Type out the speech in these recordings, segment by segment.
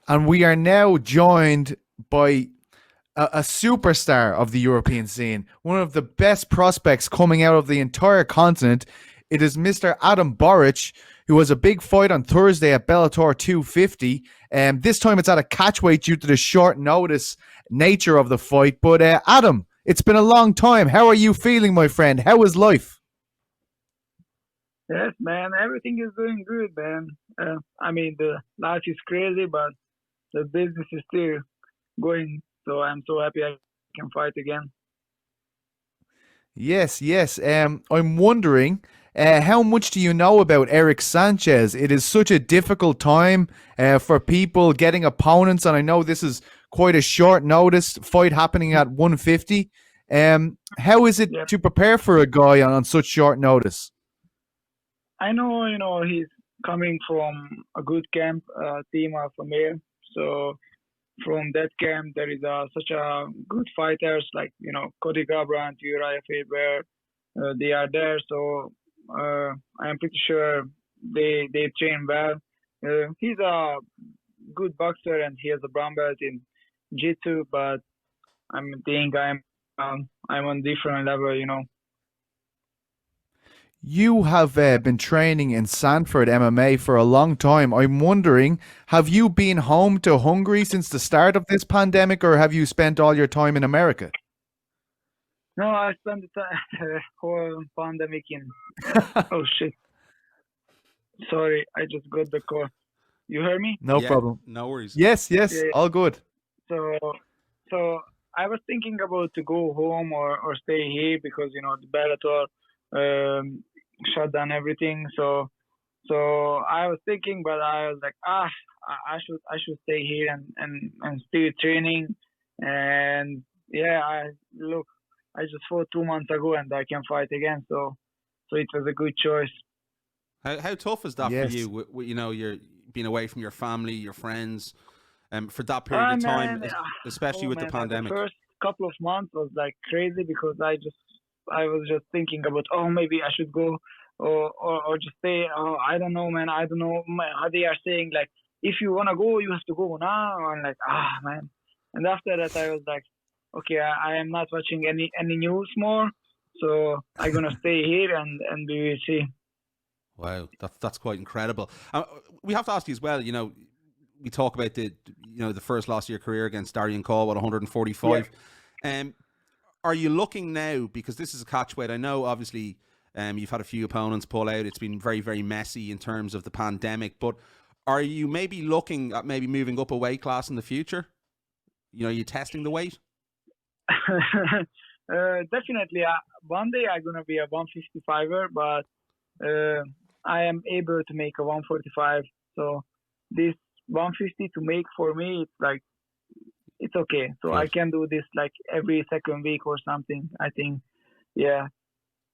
And we are now joined by a superstar of the European scene, one of the best prospects coming out of the entire continent. It is Mr. Adam Borics, who has a big fight on Thursday at Bellator 250. This time it's at a catchweight due to the short notice nature of the fight. But Adam, it's been a long time. How are you feeling, my friend? How is life? Yes, man. Everything is doing good, man. The life is crazy, but the business is still going. So I'm so happy I can fight again. Yes, yes. I'm wondering, how much do you know about Erick Sanchez? It is such a difficult time for people getting opponents, and I know this is quite a short notice fight happening at 150. How is it Yep. to prepare for a guy on such short notice? I know, he's coming from a good camp, team of Amir. So from that camp, there is such a good fighters like, Cody Garbrandt, Uriah Faber. They are there. So I am pretty sure they train well. He's a good boxer and he has a brown belt in Jiu-Jitsu, but I'm on different level. You have been training in Sanford MMA for a long time. I'm wondering, have you been home to Hungary since the start of this pandemic, or have you spent all your time in America? No, I spent the whole pandemic in. Oh shit! Sorry, I just got the call. You hear me? No Yeah, problem. no worries. Yes, yes, Yeah. all good. So, so I was thinking about to go home or stay here because the Bellator shut down everything. So I was thinking, but I was like, I should stay here and still training. And yeah, I just fought 2 months ago and I can fight again. So it was a good choice. How tough is that for Yes. you? You're being away from your family, your friends, for that period of time, Man, especially oh with the man, the pandemic. first couple of months was like crazy because I was just thinking about, oh, maybe I should go or just stay. Oh, I don't know, man. I don't know how they are saying, like, if you want to go, you have to go now. I'm like, man. And after that, I was like, okay, I am not watching any news more. So I'm going to stay here and we will see. Wow, that's quite incredible. We have to ask you as well. We talk about the first loss of your career against Darian Call at Yeah. 145. Are you looking now, because this is a catchweight? I know obviously you've had a few opponents pull out. It's been very, very messy in terms of the pandemic. But are you maybe looking at maybe moving up a weight class in the future? Are you testing the weight? Definitely. One day I'm going to be a 155er, but I am able to make a 145. So this 150 to make for me, it's like, it's okay. So Good. I can do this like every second week or something, I think. Yeah.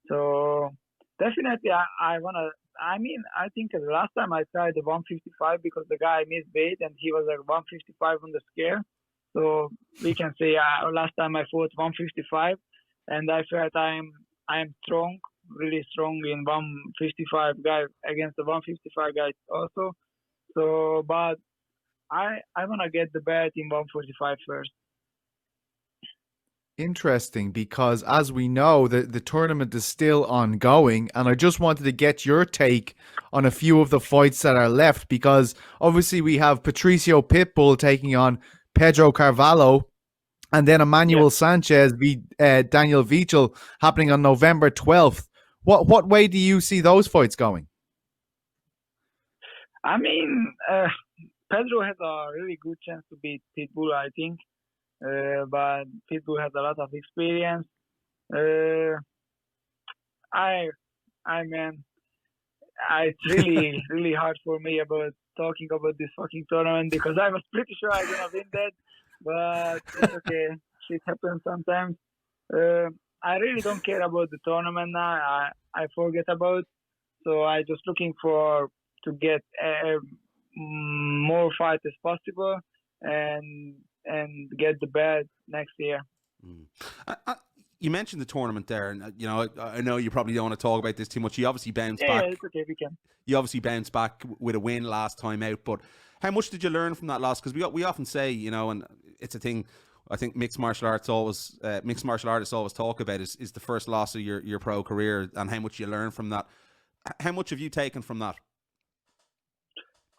So definitely I think the last time I tried the 155 because the guy missed weight and he was like 155 on the scale. So we can say last time I fought 155 and I felt I'm strong, really strong in 155 guy against the 155 guy also. So but I wanna get the belt in 145 first. Interesting, because as we know, the tournament is still ongoing, and I just wanted to get your take on a few of the fights that are left, because obviously we have Patricio Pitbull taking on Pedro Carvalho, and then Yeah. Emmanuel Sanchez v Daniel Vichel happening on November 12th. What way do you see those fights going? I mean, Pedro has a really good chance to beat Pitbull, I think. But Pitbull has a lot of experience. Uh, I, I mean, it's really, really hard for me about talking about this fucking tournament because I was pretty sure I'm gonna win that, but it's okay. Shit happens sometimes. Uh, I really don't care about the tournament now. I forget about. So I just looking for to get more fights as possible and get the belt next year. Mm. You mentioned the tournament there, and I know you probably don't want to talk about this too much. You obviously bounced Yeah, back. it's okay. We can. You obviously bounced back with a win last time out, but How much did you learn from that loss? Because we often say, you know, and it's a thing. I think mixed martial artists always talk about is the first loss of your pro career and how much you learn from that. How much have you taken from that?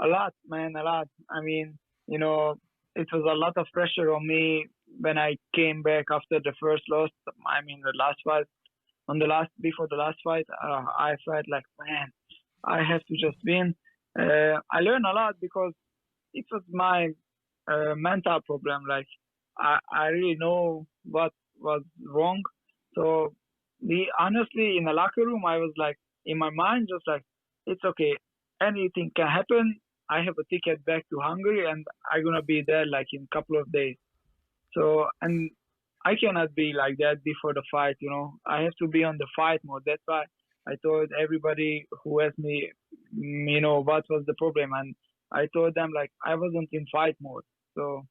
A lot, man, a lot. I mean, you know, it was a lot of pressure on me when I came back after the first loss. I mean, the last fight, before the last fight, I felt like, man, I have to just win. I learned a lot because it was my mental problem. Like, I really know what was wrong. So, honestly, in the locker room, I was like, in my mind, just like, it's okay. Anything can happen. I have a ticket back to Hungary, and I'm gonna be there like in a couple of days. So, and I cannot be like that before the fight. You know, I have to be on the fight mode. That's why I told everybody who asked me, you know, what was the problem, and I told them like I wasn't in fight mode. So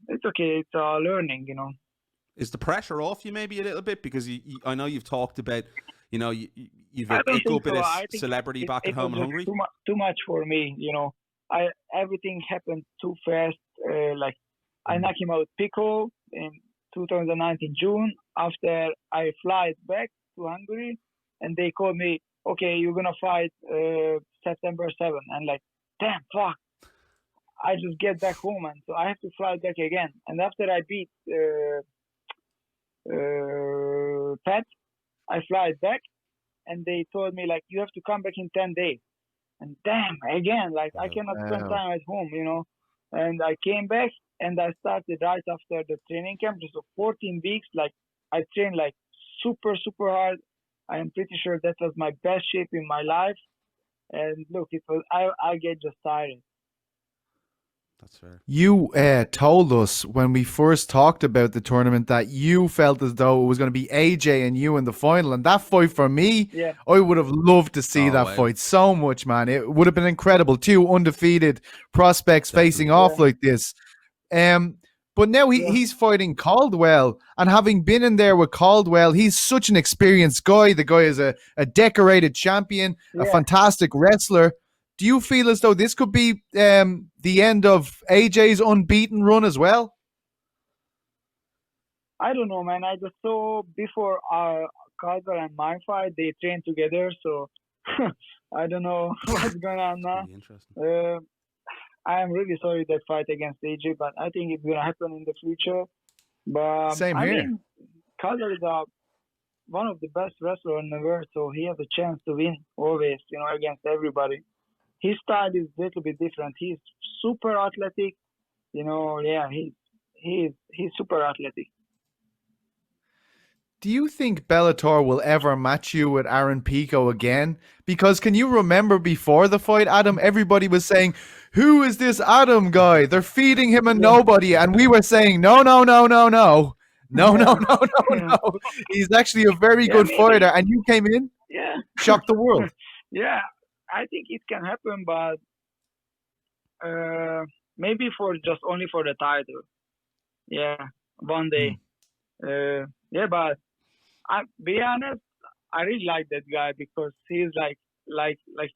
it's okay. It's learning, you know. Is the pressure off you maybe a little bit? Because I know you've talked about, you know, you've I a don't think good bit so. of I think celebrity back at home in was Hungary. too much for me. You know, everything happened too fast. Like I knocked him out Pico in 2019 June. After I fly back to Hungary, and they called me, okay, you're gonna fight September 7th. And like, damn, fuck. I just get back home, and so I have to fly back again. And after I beat Pat, I fly back, and they told me like you have to come back in 10 days. And damn, again, like I cannot spend time at home, you know. And I came back, and I started right after the training camp. So 14 weeks, like I trained like super hard. I am pretty sure that was my best shape in my life. And look, it was I get just tired. That's fair. You told us when we first talked about the tournament that you felt as though it was going to be AJ and you in the final. And that fight for me, Yeah. I would have loved to see that fight so much, man. It would have been incredible. Two undefeated prospects facing off like this. But now he's fighting Caldwell. And having been in there with Caldwell, he's such an experienced guy. The guy is a decorated champion, a fantastic wrestler. Do you feel as though this could be the end of AJ's unbeaten run as well? I don't know, man. I just saw before Caldwell and my fight, they trained together. So I don't know what's going on now. I am really sorry that fight against AJ, but I think it's going to happen in the future. But Same here. I mean, Caldwell is one of the best wrestlers in the world, so he has a chance to win always, you know, against everybody. His style is a little bit different. He's super athletic, you know. Yeah, he's super athletic. Do you think Bellator will ever match you with Aaron Pico again? Because can you remember before the fight, Adam, everybody was saying, who is this Adam guy? They're feeding him a nobody. And we were saying, no. He's actually a very good fighter. And you came in, shocked the world. Yeah, I think it can happen, but maybe only for the title. Yeah, one day. But I be honest, I really like that guy because he's like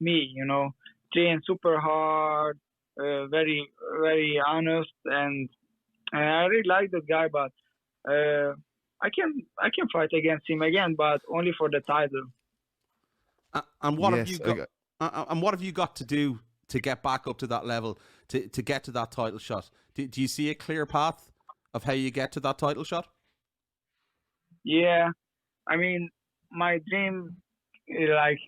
me, you know, train super hard, very honest, and I really like that guy. But I can fight against him again, but only for the title. And what have you got? And what have you got to do to get back up to that level, to get to that title shot? Do you see a clear path of how you get to that title shot? Yeah, I mean, my dream is like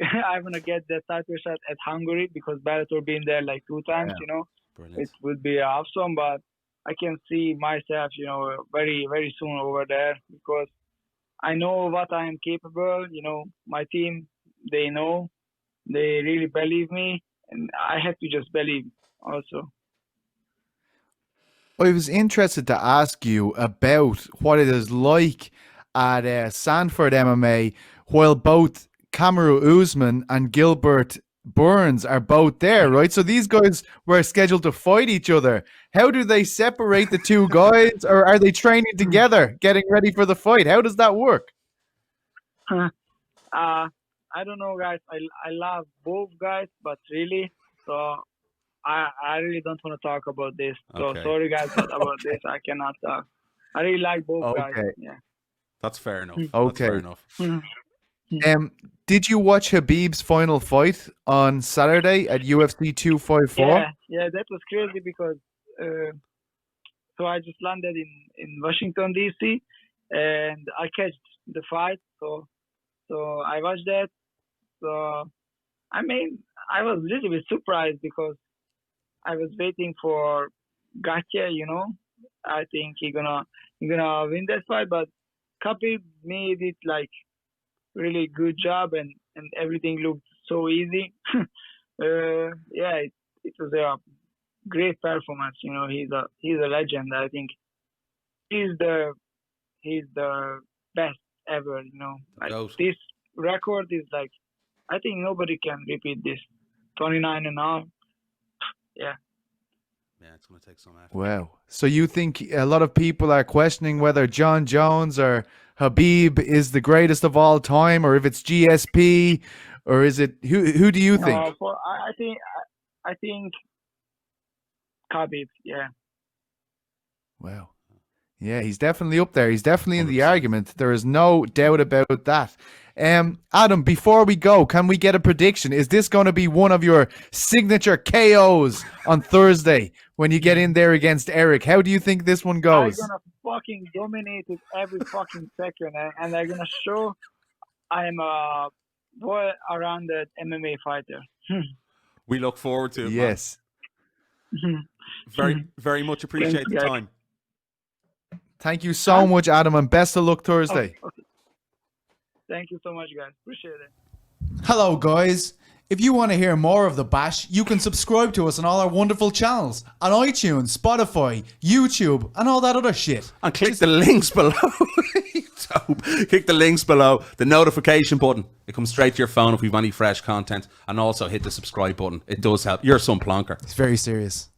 I'm gonna get the title shot at Hungary because Bellator been there like 2 times. You know, Brilliant. It would be awesome. But I can see myself, you know, very soon over there because I know what I am capable. You know, my team, they know. They really believe me, and I have to just believe also. I was interested to ask you about what it is like at Sanford MMA while both Kamaru Usman and Gilbert Burns are both there, right? So these guys were scheduled to fight each other. How do they separate the two guys, or are they training together, getting ready for the fight? How does that work? I don't know, guys. I love both guys, but really, so I really don't want to talk about this. So Okay. sorry guys, but about this I cannot talk. I really like both guys. Okay. Yeah. That's fair enough. That's Okay. fair enough. Did you watch Habib's final fight on Saturday at UFC 254? Yeah, that was crazy because so I just landed in Washington DC and I catch the fight. So I watched that. So I mean, I was a little bit surprised because I was waiting for Gotcha, you know. I think he gonna win that fight, but Khabib made it like really good job and everything looked so easy. It was a great performance. You know, he's a legend. I think he's the best ever. You know, like this record is like, I think nobody can repeat this. 29-0. Yeah. Yeah, it's going to take some effort. Wow. So you think a lot of people are questioning whether John Jones or Habib is the greatest of all time, or if it's GSP, or is it who do you think? I think Khabib. Yeah. Wow. Yeah, he's definitely up there. He's definitely in the 100%. argument. There is no doubt about that. Adam, before we go, can we get a prediction? Is this going to be one of your signature KOs on Thursday when you get in there against Erick? How do you think this one goes? I'm gonna fucking dominate it every fucking second, and I'm gonna show I am a well-rounded MMA fighter. We look forward to it. Yes. Man. Very, very much appreciate the time. Thank you so much, Adam, and best of luck Thursday. Okay. Thank you so much, guys. Appreciate it. Hello, guys. If you want to hear more of The Bash, you can subscribe to us on all our wonderful channels on iTunes, Spotify, YouTube, and all that other shit. And click the links below. Click the links below. The notification button. It comes straight to your phone if we've any fresh content. And also hit the subscribe button. It does help. You're some plonker. It's very serious.